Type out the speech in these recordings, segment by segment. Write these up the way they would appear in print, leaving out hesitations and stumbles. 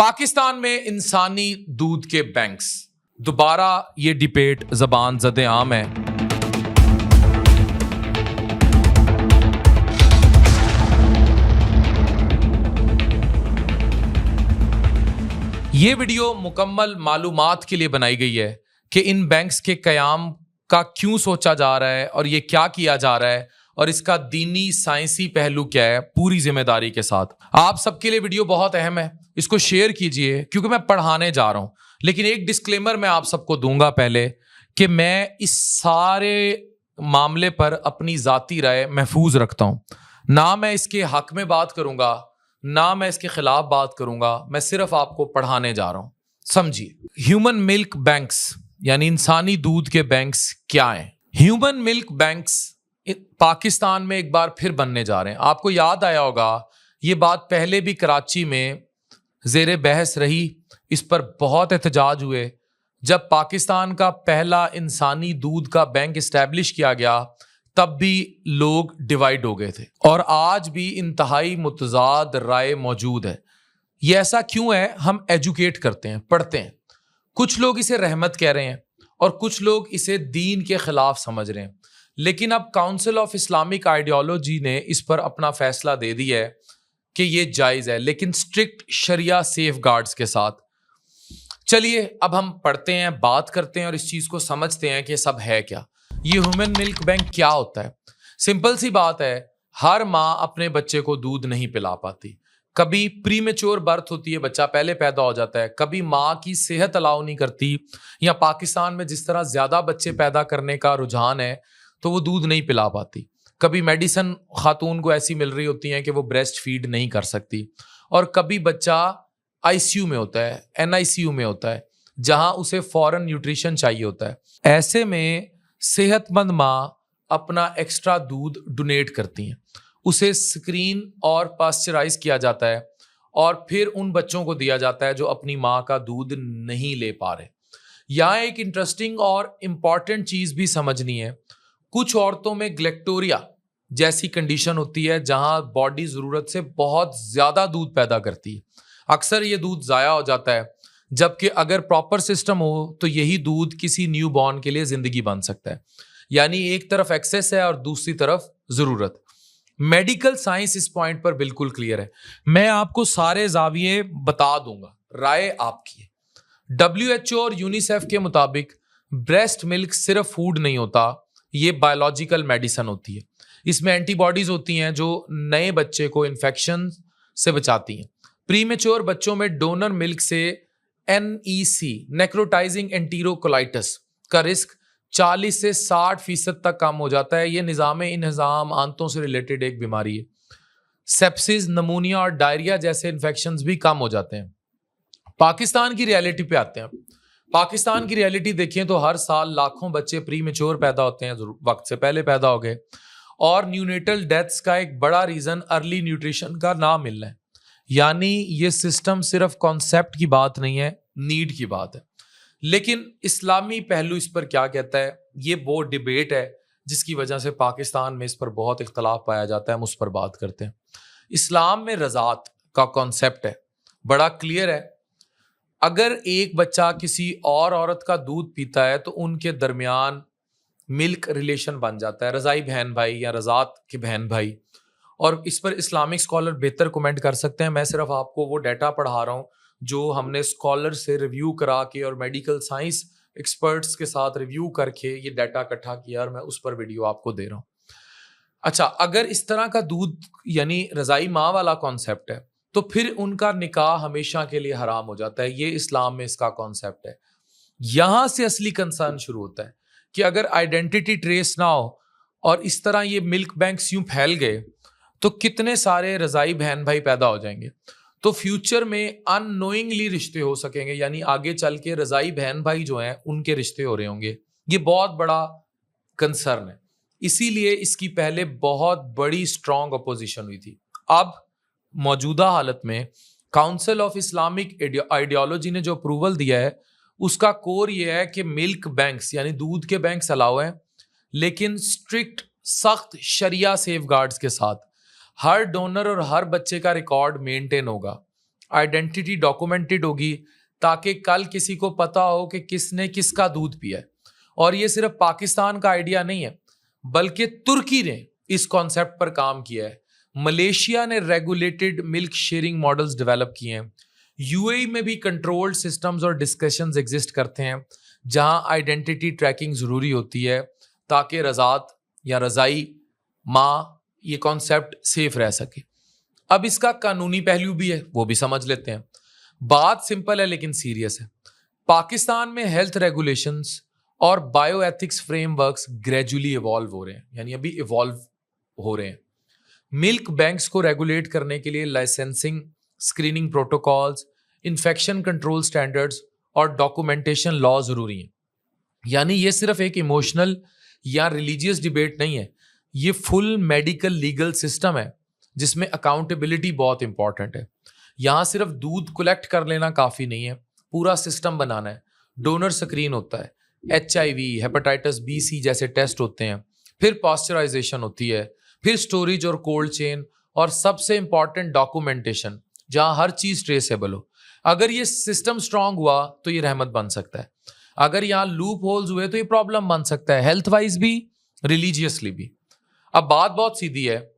पाकिस्तान में इंसानी दूध के बैंक्स, दोबारा ये डिबेट ज़बान ज़द आम है। ये वीडियो मुकम्मल मालूमात के लिए बनाई गई है कि इन बैंक्स के क़याम का क्यों सोचा जा रहा है और ये क्या किया जा रहा है और इसका दीनी साइंसी पहलू क्या है, पूरी जिम्मेदारी के साथ। आप सबके लिए वीडियो बहुत अहम है, इसको शेयर कीजिए क्योंकि मैं पढ़ाने जा रहा हूं। लेकिन एक डिस्क्लेमर मैं आप सबको दूंगा पहले कि मैं इस सारे मामले पर अपनी जाती राय महफूज रखता हूं। ना मैं इसके हक में बात करूंगा, ना मैं इसके खिलाफ बात करूंगा, मैं सिर्फ आपको पढ़ाने जा रहा हूं। समझिए, ह्यूमन मिल्क बैंक्स यानी इंसानी दूध के बैंक्स क्या हैं। ह्यूमन मिल्क बैंक्स पाकिस्तान में एक बार फिर बनने जा रहे हैं। आपको याद आया होगा, ये बात पहले भी कराची में ज़ेरे बहस रही, इस पर बहुत एहतजाज हुए। जब पाकिस्तान का पहला इंसानी दूध का बैंक इस्टेब्लिश किया गया तब भी लोग डिवाइड हो गए थे और आज भी इंतहाई मुतजाद राय मौजूद है। ये ऐसा क्यों है? हम एजुकेट करते हैं, पढ़ते हैं। कुछ लोग इसे रहमत कह रहे हैं और कुछ लोग इसे दीन के खिलाफ समझ रहे हैं। लेकिन अब काउंसिल ऑफ इस्लामिक आइडियोलॉजी ने इस पर अपना फैसला दे दिया है कि ये जायज़ है, लेकिन स्ट्रिक्ट शरिया सेफ गार्ड्स के साथ। चलिए अब हम पढ़ते हैं, बात करते हैं और इस चीज़ को समझते हैं कि सब है क्या। ये ह्यूमन मिल्क बैंक क्या होता है? सिंपल सी बात है, हर माँ अपने बच्चे को दूध नहीं पिला पाती। कभी प्रीमेच्योर बर्थ होती है, बच्चा पहले पैदा हो जाता है, कभी माँ की सेहत अलाउ नहीं करती, या पाकिस्तान में जिस तरह ज़्यादा बच्चे पैदा करने का रुझान है तो वो दूध नहीं पिला पाती। कभी मेडिसिन खातून को ऐसी मिल रही होती हैं कि वो ब्रेस्ट फीड नहीं कर सकती, और कभी बच्चा आईसीयू में होता है, एनआईसीयू में होता है, जहां उसे फौरन न्यूट्रिशन चाहिए होता है। ऐसे में सेहतमंद माँ अपना एक्स्ट्रा दूध डोनेट करती हैं, उसे स्क्रीन और पास्चराइज किया जाता है और फिर उन बच्चों को दिया जाता है जो अपनी माँ का दूध नहीं ले पा रहे। यहाँ एक इंटरेस्टिंग और इम्पॉर्टेंट चीज़ भी समझनी है। कुछ औरतों में ग्लेक्टोरिया जैसी कंडीशन होती है जहां बॉडी ज़रूरत से बहुत ज़्यादा दूध पैदा करती है। अक्सर ये दूध ज़ाया हो जाता है, जबकि अगर प्रॉपर सिस्टम हो तो यही दूध किसी न्यू बॉर्न के लिए ज़िंदगी बन सकता है। यानी एक तरफ एक्सेस है और दूसरी तरफ ज़रूरत। मेडिकल साइंस इस पॉइंट पर बिल्कुल क्लियर है। मैं आपको सारे जाविये बता दूंगा, राय आपकी है। WHO और यूनिसेफ के मुताबिक ब्रेस्ट मिल्क सिर्फ फूड नहीं होता, ये बायोलॉजिकल मेडिसिन होती है। इसमें एंटीबॉडीज होती हैं जो नए बच्चे को इन्फेक्शन से बचाती हैं। प्रीमेच्योर बच्चों में डोनर मिल्क से NEC नेक्रोटाइजिंग एंटीरोकोलाइटिस का रिस्क 40 से 60% तक कम हो जाता है। ये निज़ाम इंहज़ाम आंतों से रिलेटेड एक बीमारी है। सेप्सिस, नमूनिया और डायरिया जैसे इन्फेक्शंस भी कम हो जाते हैं। पाकिस्तान की रियलिटी पे आते हैं। पाकिस्तान की रियलिटी देखिए तो हर साल लाखों बच्चे प्रीमेच्योर पैदा होते हैं, वक्त से पहले पैदा हो गए, और न्यूनेटल डेथ्स का एक बड़ा रीज़न अर्ली न्यूट्रिशन का ना मिलना है। यानी ये सिस्टम सिर्फ कॉन्सेप्ट की बात नहीं है, नीड की बात है। लेकिन इस्लामी पहलू इस पर क्या कहता है, ये वो डिबेट है जिसकी वजह से पाकिस्तान में इस पर बहुत इख्तलाफ पाया जाता है। हम उस पर बात करते हैं। इस्लाम में रज़ात का कॉन्सेप्ट है, बड़ा क्लियर है। अगर एक बच्चा किसी और औरत का दूध पीता है तो उनके दरमियान मिल्क रिलेशन बन जाता है, रज़ाई बहन भाई या रज़ात के बहन भाई। और इस पर इस्लामिक स्कॉलर बेहतर कमेंट कर सकते हैं। मैं सिर्फ आपको वो डाटा पढ़ा रहा हूँ जो हमने स्कॉलर से रिव्यू करा के और मेडिकल साइंस एक्सपर्ट्स के साथ रिव्यू करके ये डाटा इकट्ठा किया और मैं उस पर वीडियो आपको दे रहा हूँ। अच्छा, अगर इस तरह का दूध यानी रज़ाई माँ वाला कॉन्सेप्ट है तो फिर उनका निकाह हमेशा के लिए हराम हो जाता है। ये इस्लाम में इसका कॉन्सेप्ट है। यहां से असली कंसर्न शुरू होता है कि अगर आइडेंटिटी ट्रेस ना हो और इस तरह ये मिल्क बैंक्स यूं फैल गए तो कितने सारे रज़ाई बहन भाई पैदा हो जाएंगे। तो फ्यूचर में अननोइंगली रिश्ते हो सकेंगे, यानी आगे चल के रज़ाई बहन भाई जो हैं उनके रिश्ते हो रहे होंगे। ये बहुत बड़ा कंसर्न है, इसीलिए इसकी पहले बहुत बड़ी स्ट्रॉन्ग अपोजिशन हुई थी। अब मौजूदा हालत में काउंसिल ऑफ इस्लामिक आइडियोलॉजी ने जो अप्रूवल दिया है उसका कोर ये है कि मिल्क बैंक्स यानी दूध के बैंक्स अलाउ हैं, लेकिन स्ट्रिक्ट सख्त शरिया सेफ गार्ड्स के साथ। हर डोनर और हर बच्चे का रिकॉर्ड मेंटेन होगा। आइडेंटिटी डॉक्यूमेंटेड होगी ताकि कल किसी को पता हो कि किसने किसका दूध पिया है। और ये सिर्फ पाकिस्तान का आइडिया नहीं है, बल्कि तुर्की ने इस कॉन्सेप्ट पर काम किया है, मलेशिया ने regulated milk sharing models develop किए हैं, यूएई में भी कंट्रोल्ड सिस्टम्स और डिस्कशंस एग्जिस्ट करते हैं जहां आइडेंटिटी ट्रैकिंग जरूरी होती है ताकि रजात या रजाई माँ ये कॉन्सेप्ट सेफ रह सके। अब इसका कानूनी पहलू भी है, वो भी समझ लेते हैं। बात सिंपल है लेकिन सीरियस है। पाकिस्तान में हेल्थ रेगुलेशंस और बायोएथिक्स फ्रेमवर्क्स ग्रेजुअली इवॉल्व हो रहे हैं, यानी अभी इवॉल्व हो रहे हैं। मिल्क बैंक्स को रेगुलेट करने के लिए licensing, screening protocols, infection control standards और डॉक्यूमेंटेशन लॉ जरूरी हैं। यानी ये सिर्फ एक इमोशनल या रिलीजियस डिबेट नहीं है, ये फुल मेडिकल लीगल सिस्टम है जिसमें अकाउंटेबिलिटी बहुत इंपॉर्टेंट है। यहाँ सिर्फ दूध कलेक्ट कर लेना काफ़ी नहीं है, पूरा सिस्टम बनाना है। डोनर स्क्रीन होता है, HIV, हेपेटाइटिस B, C जैसे टेस्ट होते हैं, फिर पास्चराइजेशन होती है, फिर स्टोरेज और कोल्ड चेन, और सबसे इंपॉर्टेंट डॉक्यूमेंटेशन, जहाँ हर चीज़ ट्रेसेबल हो। अगर ये सिस्टम स्ट्रांग हुआ तो ये रहमत बन सकता है, अगर यहाँ लूप होल्स हुए तो ये प्रॉब्लम बन सकता है, हेल्थ वाइज भी, रिलीजियसली भी। अब बात बहुत सीधी है,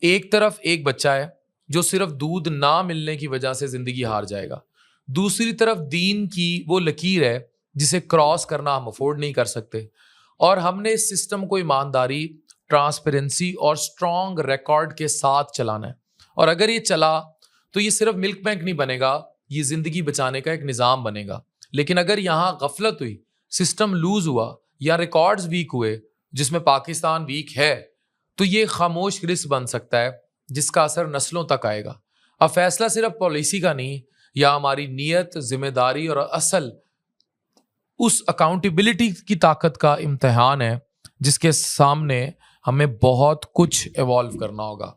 एक तरफ एक बच्चा है जो सिर्फ दूध ना मिलने की वजह से जिंदगी हार जाएगा, दूसरी तरफ दीन की वो लकीर है जिसे क्रॉस करना हम अफोर्ड नहीं कर सकते। और हमने इस सिस्टम को ईमानदारी, ट्रांसपेरेंसी और स्ट्रॉन्ग रिकॉर्ड के साथ चलाना है। और अगर ये चला तो ये सिर्फ मिल्क बैंक नहीं बनेगा, ये जिंदगी बचाने का एक निज़ाम बनेगा। लेकिन अगर यहाँ गफलत हुई, सिस्टम लूज हुआ या रिकॉर्ड्स वीक हुए, जिसमें पाकिस्तान वीक है, तो ये खामोश रिस्क बन सकता है जिसका असर नस्लों तक आएगा। अब फैसला सिर्फ पॉलिसी का नहीं, या हमारी नीयत, जिम्मेदारी और असल उस अकाउंटेबिलिटी की ताकत का इम्तिहान है जिसके सामने हमें बहुत कुछ इवॉल्व करना होगा।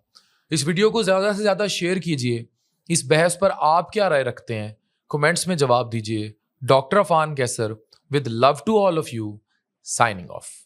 इस वीडियो को ज़्यादा से ज़्यादा शेयर कीजिए। इस बहस पर आप क्या राय रखते हैं, कमेंट्स में जवाब दीजिए। Doctor Afan Qaiser with love to all of you, signing of.